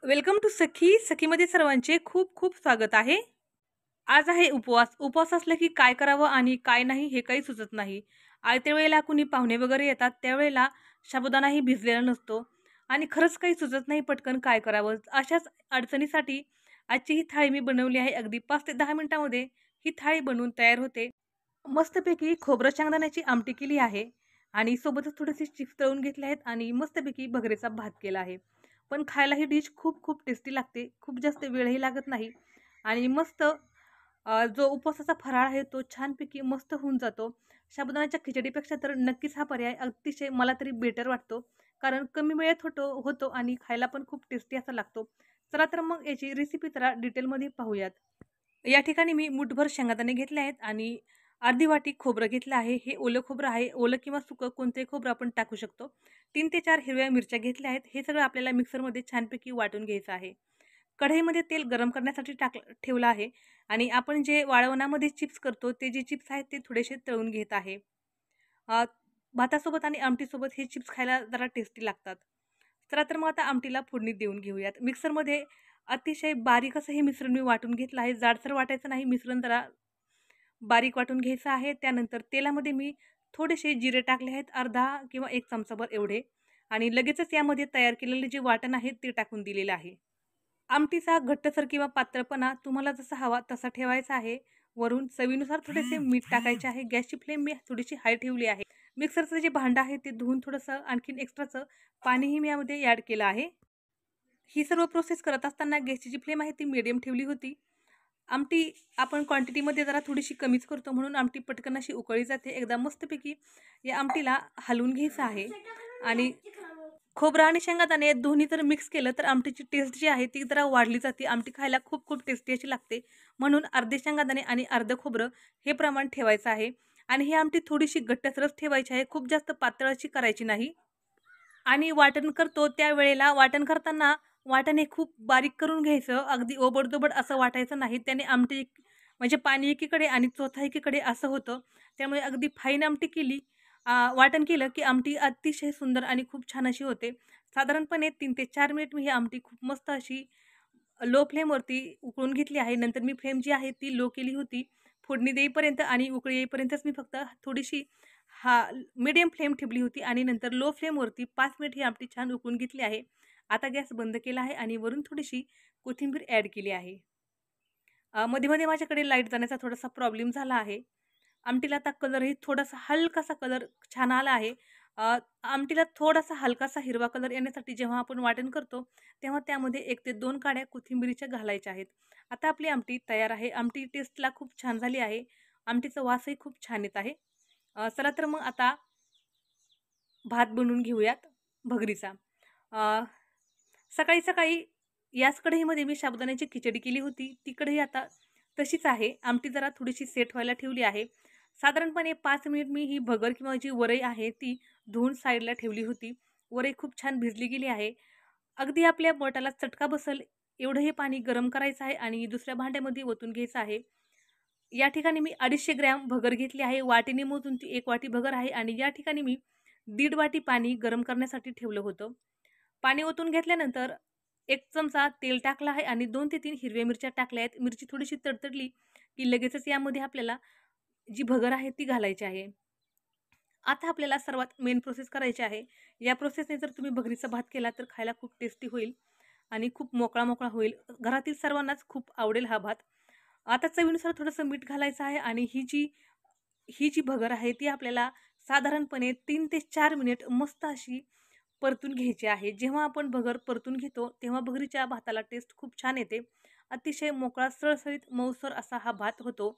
Welcome to सखीमध्ये सर्वांचे खूप खूप स्वागत आहे. आज आहे उपवास. उपवास असला की काय करावं आणि काय नाही हे काही सुचत नाही. आयत्या वेळेला कुणी पाहुणे वगैरे येतात त्यावेळेला साबुदाणाही भिजलेला नसतो आणि खरंच काही सुचत नाही पटकन काय करावं. अशाच अडचणीसाठी आजची ही थाळी मी बनवली आहे. अगदी 5 ते 10 मिनिटामध्ये ही थाळी बनवून तयार होते. मस्तपैकी खोबरं शेंगदाण्याची आमटी केली आहे आणि सोबतच थोडेसे चिप्स तळून घेतले आहेत आणि मस्तपैकी भगरेचा भात केला आहे. पण खायला ही डिश खूप खूप टेस्टी लागते. खूप जास्त वेळही लागत नाही आणि मस्त जो उपवासाचा फराळ आहे तो छानपैकी मस्त होऊन जातो. साबुदाण्याच्या खिचडीपेक्षा तर नक्कीच हा पर्याय अतिशय मला तरी बेटर वाटतो. कारण कमी वेळेत होतो आणि खायला पण खूप टेस्टी असा लागतो. चला तर मग याची रेसिपी जरा डिटेलमध्ये पाहूयात. या ठिकाणी मी मूठभर शेंगदाणे घेतले आहेत आणि अर्धी वाटी खोबरं घेतलं आहे. हे ओलं खोबरं आहे. ओलं किंवा सुकं कोणतंही खोबरं आपण टाकू शकतो. 3 ते 4 हिरव्या मिरच्या घेतल्या आहेत. हे सगळं आपल्याला मिक्सरमध्ये छानपैकी वाटून घ्यायचं आहे. कढईमध्ये तेल गरम करण्यासाठी ठेवलं आहे आणि आपण जे वाळवणामध्ये चिप्स करतो ते जे चिप्स आहेत ते थोडेसे तळून घेत आहे. अ, भातासोबत आणि आमटीसोबत हे चिप्स खायला जरा टेस्टी लागतात. चला तर मग आता आमटीला फोडणी देऊन घेऊयात. मिक्सरमध्ये अतिशय बारीक असं हे मिश्रण मी वाटून घेतलं आहे. जाडसर वाटायचं नाही, मिश्रण जरा बारीक वाटून घ्यायचं आहे. त्यानंतर तेलामध्ये मी थोडेसे जिरे टाकले आहेत, अर्धा किंवा 1 चमचाभर एवढे आणि लगेचच यामध्ये तयार केलेले जे वाटण आहे ते टाकून दिलेलं आहे. आमटीचा घट्टसर किंवा पातळपणा तुम्हाला जसा हवा तसा ठेवायचा आहे. वरून चवीनुसार थोडेसे मीठ टाकायचे आहे. गॅसची फ्लेम मी थोडीशी हाय ठेवली आहे. मिक्सरचं जे भांडं आहे ते धुवून थोडंसं आणखीन एक्स्ट्राचं पाणीही मी यामध्ये ॲड केलं आहे. ही सर्व प्रोसेस करत असताना गॅसची जी फ्लेम आहे ती मीडियम ठेवली होती. आमटी आपण क्वांटिटीमध्ये जरा थोडीशी कमीच करतो म्हणून आमटी पटकन अशी उकळी जाते. एकदा मस्तपैकी या आमटीला हलवून घ्यायचं आहे आणि खोबरं आणि शेंगदाणे दोन्ही जर मिक्स केलं तर आमटीची टेस्ट जी आहे ती जरा वाढली जाते. आमटी खायला खूप खूप टेस्टी अशी लागते. म्हणून अर्धे शेंगदाणे आणि अर्धं खोबरं हे प्रमाण ठेवायचं आहे आणि ही आमटी थोडीशी घट्टसरच ठेवायची आहे. खूप जास्त पातळ अशी करायची नाही. आणि वाटण करतो त्यावेळेला वाटण करताना वाटण हे खूप बारीक करून घ्यायचं. अगदी ओबड-दोबड असं वाटायचं नाही. त्याने आमटी म्हणजे पाणी एकीकडे आणि चोथा एकीकडे असं होतं. त्यामुळे अगदी फाईन आमटी केली वाटण केलं की आमटी अतिशय सुंदर आणि खूप छान अशी होते. साधारणपणे 3 ते 4 मिनिट मी ही आमटी खूप मस्त अशी लो फ्लेमवरती उकळून घेतली आहे. नंतर मी फ्लेम जी आहे ती लो केली होती. फोडणी देईपर्यंत आणि उकळी येईपर्यंतच मी फक्त थोडीशी मीडियम फ्लेम ठेवली होती आणि नंतर लो फ्लेमवरती 5 मिनिट ही आमटी छान उकळून घेतली आहे. आता गॅस बंद केला आहे आणि वरून थोडीशी कोथिंबीर ॲड केली आहे. मध्ये-मध्ये माझ्याकडे लाईट जाण्याचा थोडासा प्रॉब्लेम झाला आहे. आमटीला आता कलरही थोडासा हलकासा कलर छान आला आहे. आमटीला थोडासा हलकासा हिरवा कलर येण्यासाठी जेव्हा आपण वाटण करतो, तेव्हा त्यामध्ये 1 ते 2 काड्या कोथिंबिरीच्या घालायच्या आहेत. आता आपली आमटी तयार आहे. आमटी टेस्टला खूप छान झाली आहे. आमटीचा वासही खूप छान येत आहे. चला तर मग आता भात बनवून घेऊयात भगरीचा. अ, सकाळी-सकाळी याच कढईमध्ये मी साबुदाण्याची खिचडी केली होती. ती कढई आता तशीच आहे. आमटी जरा थोडीशी सेट व्हायला ठेवली आहे. साधारणपणे 5 मिनिट मी ही भगर किंवा जी वरई आहे ती धुवून साईडला ठेवली होती. वरई खूप छान भिजली गेली आहे. अगदी आपल्या बोटाला चटका बसेल एवढं हे पाणी गरम करायचं आहे आणि दुसऱ्या भांड्यामध्ये ओतून घ्यायचं आहे. या ठिकाणी मी 250 ग्रॅम भगर घेतली आहे. वाटीने मोजून ती 1 वाटी भगर आहे आणि या ठिकाणी मी 1.5 वाटी पाणी गरम करण्यासाठी ठेवलं होतं. पाणी ओतून घेतल्यानंतर 1 चमचा तेल टाकलं आहे आणि 2 ते 3 हिरव्या मिरच्या टाकल्या आहेत. मिरची थोडीशी तडतडली की लगेचच यामध्ये आपल्याला जी भगर आहे ती घालायची आहे. आता आपल्याला सर्वात मेन प्रोसेस करायची आहे. या प्रोसेसने जर तुम्ही भगरीचा भात केला तर खायला खूप टेस्टी होईल आणि खूप मोकळा-मोकळा होईल. घरातील सर्वांनाच खूप आवडेल हा भात. आता चवीनुसार थोडंसं मीठ घालायचं आहे आणि ही जी भगर आहे ती आपल्याला साधारणपणे 3 ते 4 मिनिट मस्त अशी परतून घ्यायची आहे. जेव्हा आपण भगर परतून घेतो, तेव्हा भगरीच्या भाताला टेस्ट खूप छान येते. अतिशय मोकळा, सळसळीत, मऊसर असा हा भात होतो.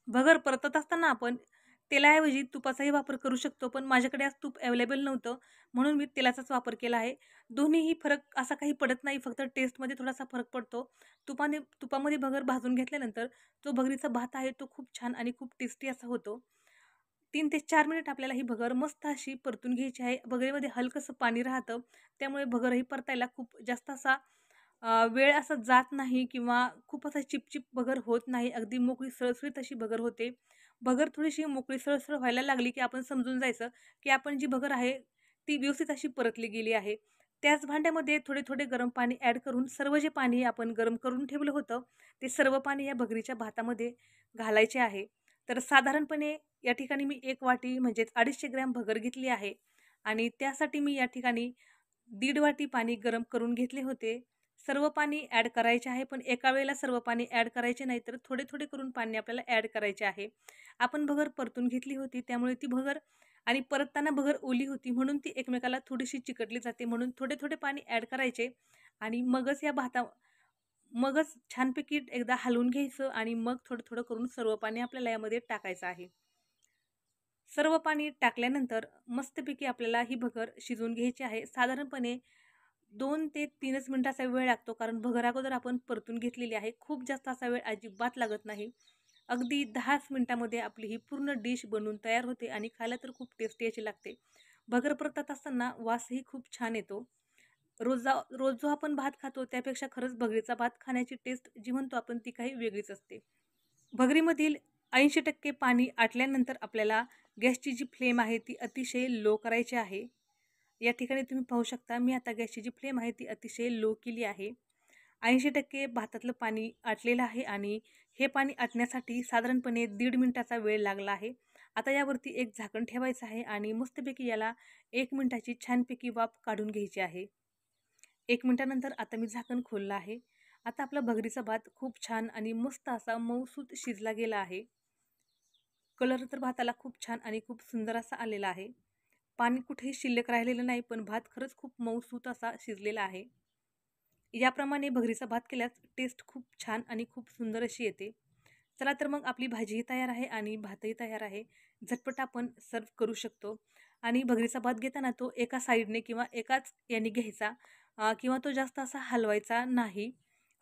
भगर परतत असताना आपण तेलाऐवजी तुपाचाही वापर करू शकतो, पण माझ्याकडे आज तूप अवेलेबल नव्हतं, म्हणून मी तेलाचाच वापर केला आहे. दोन्हीही फरक असा काही पडत नाही, फक्त टेस्टमध्ये थोडासा फरक पडतो. तुपामध्ये भगर भाजून घेतल्यानंतर जो भगरीचा भात आहे, तो खूप छान आणि खूप टेस्टी असा होतो. 3 ते 4 मिनिट आपल्याला ही भगर मस्त अशी परतून घ्यायची आहे. भगरीमध्ये हलकंसं पाणी राहतं, त्यामुळे भगरही परतायला खूप जास्त असा वेळ असा जात नाही किंवा खूप असा चिपचिप भगर होत नाही. अगदी मोकळी सळसळीत अशी भगर होते. भगर थोडीशी मोकळी सळसळ व्हायला लागली, की आपण समजून जायचं, की आपण जी भगर आहे, ती व्यवस्थित अशी परतली गेली आहे. त्याच भांड्यामध्ये थोडे थोडे गरम पाणी ॲड करून सर्व जे पाणी आपण गरम करून ठेवलं होतं, ते सर्व पाणी या भगरीच्या भातामध्ये घालायचे आहे. तर साधारणपणे या ठिकाणी मी 1 वाटी म्हणजेच 250 ग्रॅम भगर घेतली आहे आणि त्यासाठी मी या ठिकाणी 1.5 वाटी पाणी गरम करून घेतले होते. सर्व पाणी ॲड करायचे आहे, पण एका वेळेला सर्व पाणी ॲड करायचे नाही, तर थोडे-थोडे करून पाणी आपल्याला ॲड करायचे आहे. आपण भगर परतून घेतली होती, त्यामुळे ती भगर आणि परतताना भगर ओली होती, म्हणून ती एकमेकाला थोडीशी चिकटली जाते. म्हणून थोडे-थोडे पाणी ॲड करायचे आणि मगच छानपैकी एकदा हलवून घ्यायचं आणि मग थोडं-थोडं करून सर्व पाणी आपल्याला यामध्ये टाकायचं आहे. सर्व पाणी टाकल्यानंतर मस्तपैकी आपल्याला ही भगर शिजवून घ्यायची आहे. साधारणपणे 2 ते 3च मिनिटाचा वेळ लागतो, कारण भगर अगोदर आपण परतून घेतलेली आहे. खूप जास्त असा वेळ अजिबात लागत नाही. अगदी 10च मिनिटामध्ये आपली ही पूर्ण डिश बनून तयार होते आणि खायला तर खूप टेस्टी अशी लागते. भगर परतत असताना वासही खूप छान येतो. रोज जो आपण भात खातो त्यापेक्षा खरंच भगरीचा भात खाण्याची टेस्ट जी म्हणतो आपण ती काही वेगळीच असते. भगरीमधील 80% पाणी आटल्यानंतर आपल्याला गॅसची जी फ्लेम आहे ती अतिशय लो करायची आहे. या ठिकाणी तुम्ही पाहू शकता मी आता गॅसची जी फ्लेम आहे ती अतिशय लो केली आहे. 80% भातातलं पाणी आटलेलं आहे आणि हे पाणी आटण्यासाठी साधारणपणे 1.5 मिनिटाचा वेळ लागला आहे. आता यावरती एक झाकण ठेवायचं आहे आणि मस्तपैकी याला 1 मिनिटाची छानपैकी वाफ काढून घ्यायची आहे. 1 मिनिटानंतर आता मी झाकण खोललं आहे. आता आपला भगरीचा भात खूप छान आणि मस्त असा मऊसूत शिजला गेला आहे. कलर तर भाताला खूप छान आणि खूप सुंदर असा आलेला आहे. पाणी कुठेही शिल्लक राहिलेलं नाही, पण भात खरंच खूप मऊसूत असा शिजलेला आहे. याप्रमाणे भगरीचा भात केल्यास टेस्ट खूप छान आणि खूप सुंदर अशी येते. चला तर मग आपली भाजीही तयार आहे आणि भातही तयार आहे. झटपट आपण सर्व्ह करू शकतो आणि भगरीचा भात घेताना तो एका साईडने किंवा एकाच याने घ्यायचा किंवा तो जास्त असा हलवायचा नाही.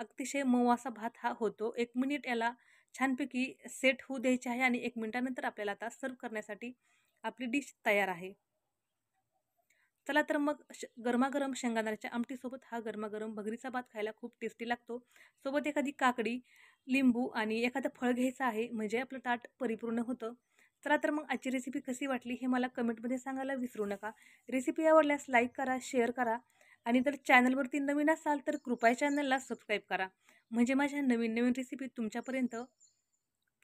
अतिशय मऊ असा भात हा होतो. 1 मिनिट याला छानपैकी सेट होऊ द्यायचे आहे आणि 1 मिनिटानंतर आपल्याला आता सर्व्ह करण्यासाठी आपली डिश तयार आहे. चला तर मग गरमागरम शेंगदाण्याच्या आमटीसोबत हा गरमागरम भगरीचा भात खायला खूप टेस्टी लागतो. सोबत एखादी काकडी, लिंबू आणि एखादं फळ घ्यायचं आहे म्हणजे आपलं ताट परिपूर्ण होतं. चला तर मग आजची रेसिपी कशी वाटली हे मला कमेंटमध्ये सांगायला विसरू नका. रेसिपी आवडल्यास लाईक करा, शेअर करा आणि जर चॅनलवरती नवीन असाल तर कृपया चॅनलला सबस्क्राईब करा. म्हणजे माझ्या नवीन-नवीन रेसिपी तुमच्यापर्यंत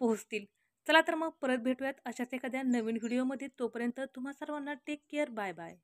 पोहोचतील. चला तर मग परत भेटूयात अशाच एखाद्या नवीन व्हिडिओमध्ये. तोपर्यंत तुम्हा सर्वांना टेक केअर. Bye bye.